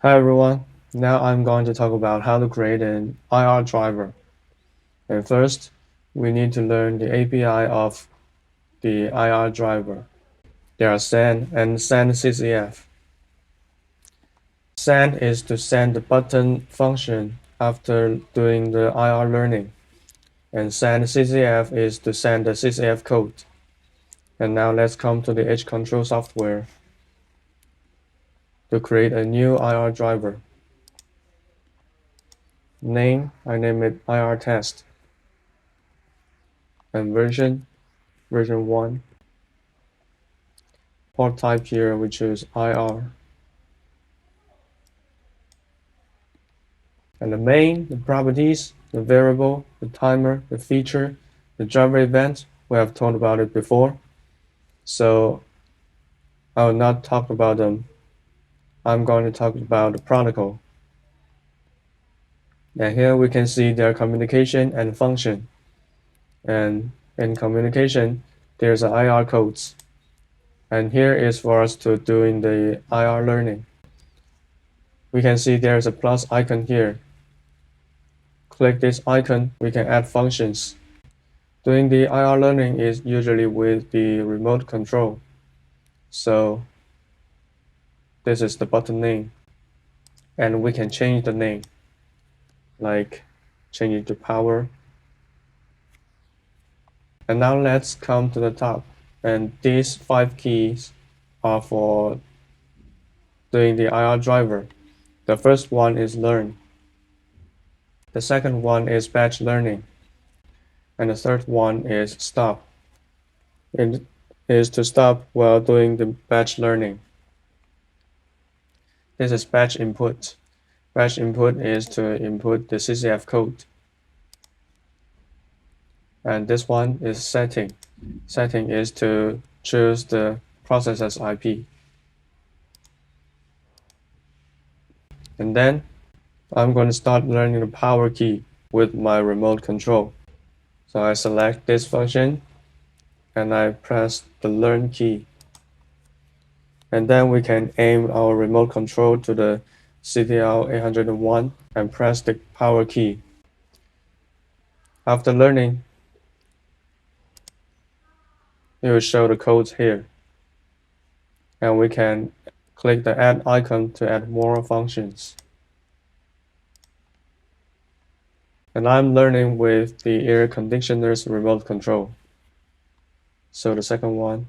Hi everyone, now I'm going to talk about how to create an IRDriver. And first, we need to learn the API of the IRDriver. There are send and send CCF. Send is to send the button function after doing the IR learning. And send CCF is to send the CCF code. And now let's come to the edge control software to create a new IRDriver. Name, I name it IR test. And version 1. Port type here we choose IR. And the main, the properties, the variable, the timer, the feature, the driver event, we have talked about it before. So I will not talk about them. I'm going to talk about the protocol. And here we can see their communication and function. And in communication, there's an IR codes. And here is for us to doing the IR learning. We can see there's a plus icon here. Click this icon, we can add functions. Doing the IR learning is usually with the remote control. So this is the button name. And we can change the name, like change it to power. And now let's come to the top. And these 5 keys are for doing the IRDriver. The first one is learn. The second one is batch learning. And the third one is stop. It is to stop while doing the batch learning. This is batch input. Batch input is to input the CCF code. And this one is setting. Setting is to choose the processor's IP. And then I'm going to start learning the power key with my remote control. So I select this function and I press the learn key. And then we can aim our remote control to the CTL 801 and press the power key. After learning, it will show the codes here. And we can click the add icon to add more functions. And I'm learning with the air conditioner's remote control. So the second one,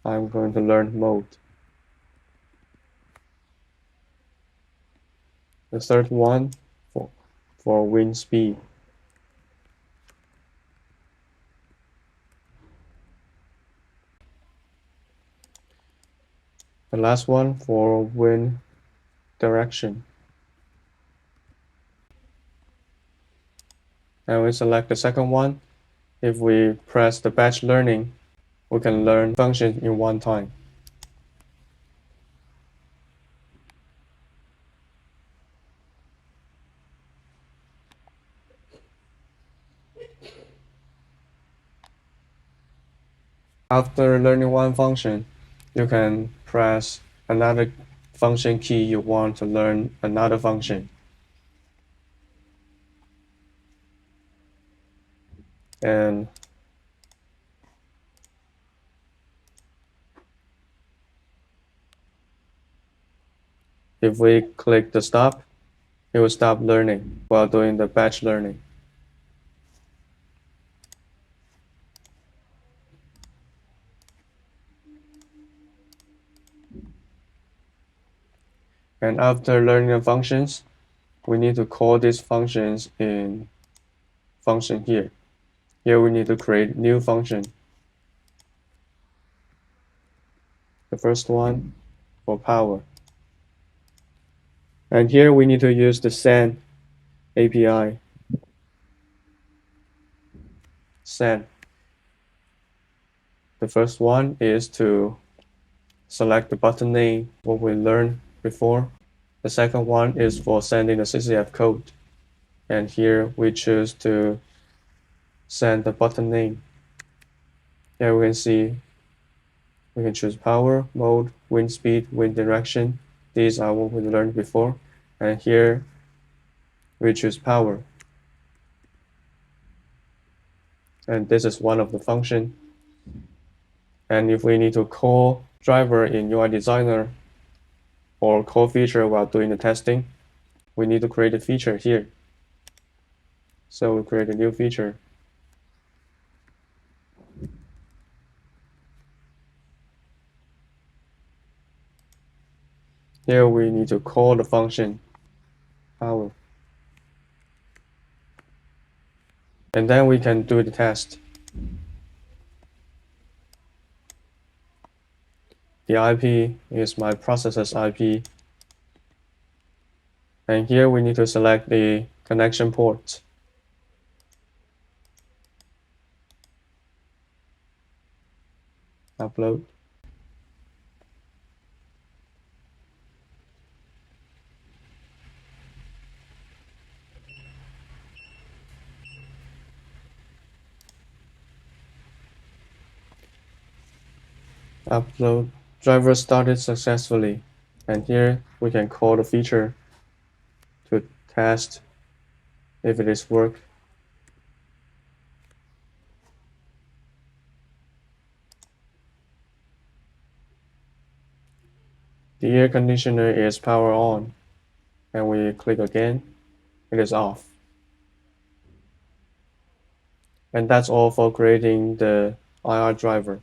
I'm going to learn mode. The third one for wind speed. The last one for wind direction. And we select the second one. If we press the batch learning, we can learn functions in one time. After learning one function, you can press another function key you want to learn another function. And if we click the stop, it will stop learning while doing the batch learning. And after learning the functions, we need to call these functions in function here. Here we need to create new function. The first one for power. And here we need to use the send API. Send. The first one is to select the button name, what we learned before. The second one is for sending the CCF code. And here we choose to send the button name. Here we can see we can choose power, mode, wind speed, wind direction. These are what we learned before. And here we choose power. And this is one of the function. And if we need to call driver in UI Designer or call feature while doing the testing, we need to create a feature here. So we create a new feature. Here we need to call the function power. And then we can do the test. The IP is my processor's IP. And here we need to select the connection port. Upload. Upload. Driver started successfully. And here we can call the feature to test if it is work. The air conditioner is power on, and we click again, it is off. And that's all for creating the IR driver.